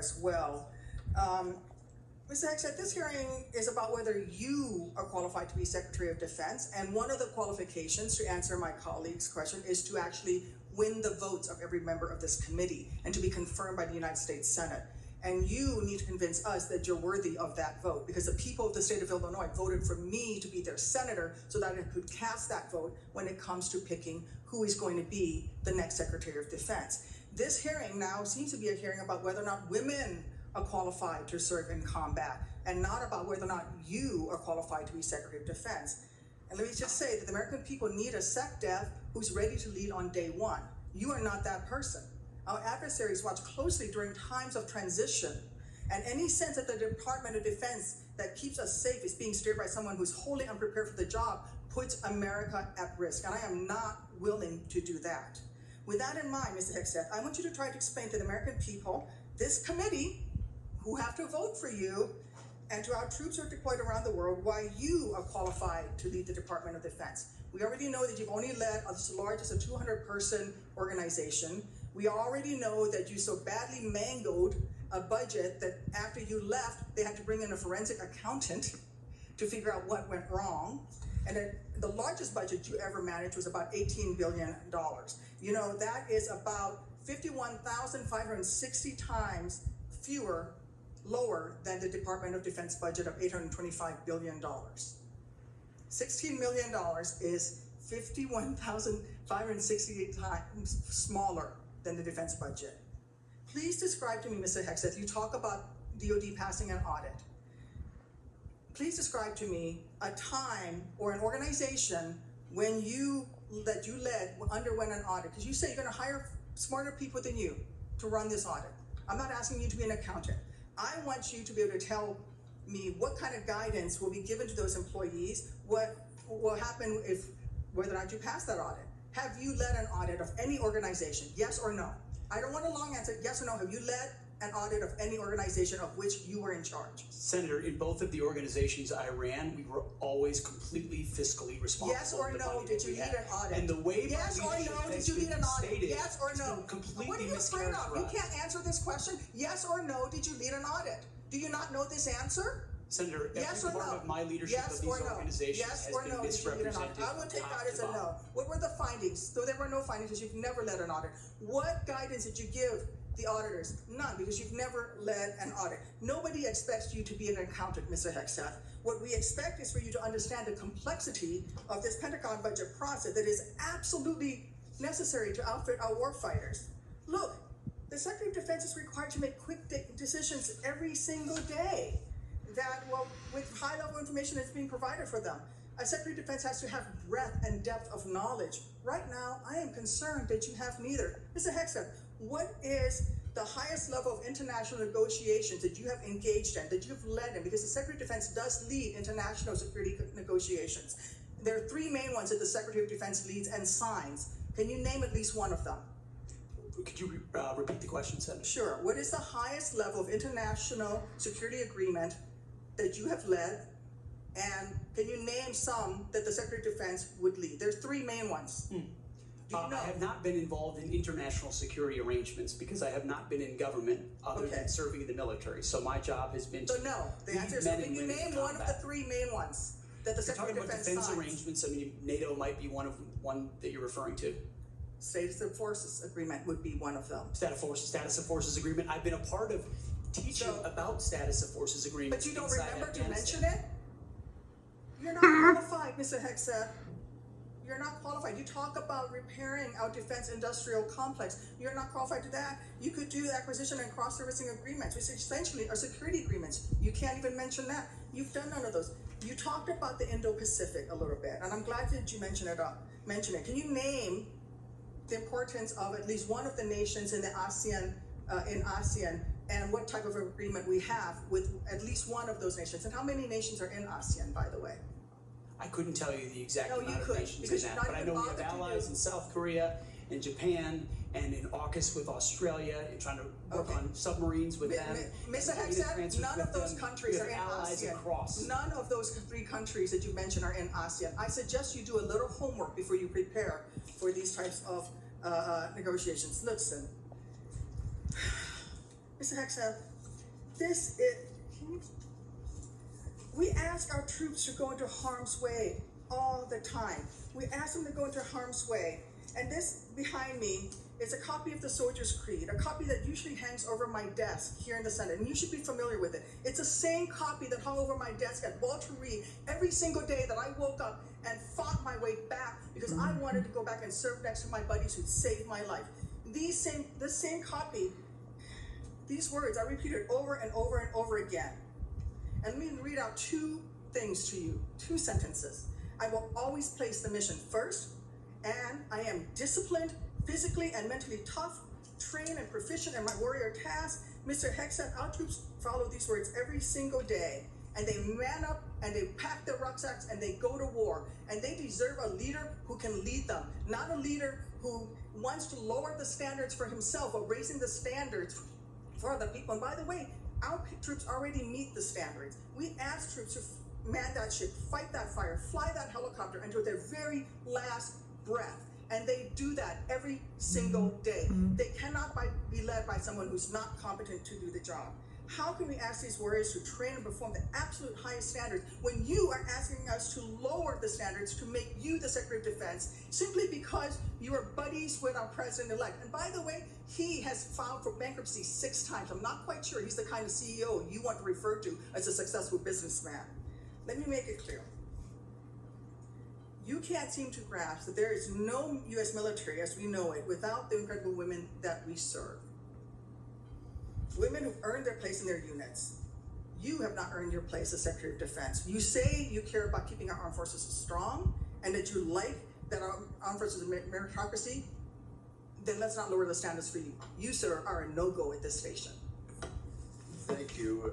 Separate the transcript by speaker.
Speaker 1: as well. Mr. Hegseth, this hearing is about whether you are qualified to be Secretary of Defense, and one of the qualifications, to answer my colleague's question, is to actually win the votes of every member of this committee and to be confirmed by the United States Senate. And you need to convince us that you're worthy of that vote, because the people of the state of Illinois voted for me to be their senator so that I could cast that vote when it comes to picking who is going to be the next Secretary of Defense. This hearing now seems to be a hearing about whether or not women are qualified to serve in combat, and not about whether or not you are qualified to be Secretary of Defense. And let me just say that the American people need a SecDef who's ready to lead on day one. You are not that person. Our adversaries watch closely during times of transition, and any sense that the Department of Defense that keeps us safe is being steered by someone who's wholly unprepared for the job puts America at risk, and I am not willing to do that. With that in mind, Mr. Hegseth, I want you to try to explain to the American people, this committee, who have to vote for you, and to our troops who are deployed around the world, why you are qualified to lead the Department of Defense. We already know that you've only led as large as a 200-person organization. We already know that you so badly mangled a budget that after you left, they had to bring in a forensic accountant to figure out what went wrong. And the largest budget you ever managed was about $18 billion. You know, that is about 51,560 times lower than the Department of Defense budget of $825 billion. $16 million is 51,568 times smaller than the defense budget. Please describe to me, Mr. Hegseth, you talk about DoD passing an audit. Please describe to me a time or an organization when that you led underwent an audit, because you say you're going to hire smarter people than you to run this audit. I'm not asking you to be an accountant. I want you to be able to tell me what kind of guidance will be given to those employees, what will happen if, whether or not you pass that audit. Have you led an audit of any organization? Yes or no? I don't want a long answer. Yes or no? Have you led an audit of any organization of which you were in charge?
Speaker 2: Senator, in both of the organizations I ran, we were always completely fiscally responsible.
Speaker 1: Yes or no? Did you lead an audit?
Speaker 2: And the way
Speaker 1: yes or no? Did you lead an audit? Yes or no?
Speaker 2: Completely
Speaker 1: what are you afraid of? You can't answer this question. Yes or no? Did you lead an audit? Do you not know this answer?
Speaker 2: Senator,
Speaker 1: yes
Speaker 2: every part
Speaker 1: no?
Speaker 2: of my leadership
Speaker 1: yes
Speaker 2: of these organizations
Speaker 1: yes
Speaker 2: has been misrepresented.
Speaker 1: I will take that as a no. What were the findings? Though there were no findings, because you've never led an audit. What guidance did you give the auditors? None, because you've never led an audit. Nobody expects you to be an accountant, Mr. Hegseth. What we expect is for you to understand the complexity of this Pentagon budget process that is absolutely necessary to outfit our warfighters. Look, the Secretary of Defense is required to make quick decisions every single day that, well, with high-level information that's being provided for them. A Secretary of Defense has to have breadth and depth of knowledge. Right now, I am concerned that you have neither. Mr. Hegseth, what is the highest level of international negotiations that you have engaged in, that you've led in? Because the Secretary of Defense does lead international security negotiations. There are three main ones that the Secretary of Defense leads and signs. Can you name at least one of them?
Speaker 2: Could you repeat the question, Senator?
Speaker 1: Sure. What is the highest level of international security agreement that you have led, and can you name some that the Secretary of Defense would lead? There's three main ones. Do you know?
Speaker 2: I have not been involved in international security arrangements because I have not been in government other than serving in the military. So my job has been to
Speaker 1: no. The answer is, can you name one of the three main ones that the Secretary of Defense
Speaker 2: defense
Speaker 1: signs?
Speaker 2: Arrangements. I mean, NATO might be one that you're referring to.
Speaker 1: Status of Forces Agreement would be one of them.
Speaker 2: Status of Forces Agreement. I've been a part of teaching about Status of Forces Agreements.
Speaker 1: But you don't remember to mention it? You're not qualified, Mr. Hegseth. You're not qualified. You talk about repairing our defense industrial complex. You're not qualified to that. You could do acquisition and cross-servicing agreements, which essentially are security agreements. You can't even mention that. You've done none of those. You talked about the Indo-Pacific a little bit, and I'm glad that you mentioned it. Can you name the importance of at least one of the nations in the ASEAN, and what type of agreement we have with at least one of those nations? And how many nations are in ASEAN, by the way?
Speaker 2: I couldn't tell you the exact amount of nations in that, but I know we have allies in South Korea and Japan, and in AUKUS with Australia, and trying to work on submarines with them.
Speaker 1: Mr. Hegseth, none of those countries are in ASEAN. None of those three countries that you mentioned are in ASEAN. I suggest you do a little homework before you prepare for these types of negotiations. Listen, Mr. Hegseth, this is, we ask our troops to go into harm's way all the time. We ask them to go into harm's way. And this behind me is a copy of the Soldier's Creed, a copy that usually hangs over my desk here in the Senate, and you should be familiar with it. It's the same copy that hung over my desk at Walter Reed every single day that I woke up and fought my way back because I wanted to go back and serve next to my buddies who saved my life. This same copy, these words are repeated over and over and over again. And let me read out two things to you, two sentences. I will always place the mission first, and I am disciplined, physically and mentally tough, trained and proficient in my warrior task. Mr. Hegseth, our troops follow these words every single day, and they man up and they pack their rucksacks and they go to war. And they deserve a leader who can lead them, not a leader who wants to lower the standards for himself or raising the standards for other people. And by the way, our troops already meet the standards. We ask troops to man that ship, fight that fire, fly that helicopter until their very last breath. And they do that every single day. They cannot be led by someone who's not competent to do the job. How can we ask these warriors to train and perform the absolute highest standards when you are asking us to lower the standards to make you the Secretary of Defense simply because you are buddies with our President-elect? And by the way, he has filed for bankruptcy 6 times. I'm not quite sure he's the kind of CEO you want to refer to as a successful businessman. Let me make it clear. You can't seem to grasp that there is no U.S. military as we know it without the incredible women that we serve. Women who've earned their place in their units. You have not earned your place as Secretary of Defense. You say you care about keeping our armed forces strong and that you like that our armed forces are meritocracy, then let's not lower the standards for you. You, sir, are a no-go at this station.
Speaker 3: Thank you.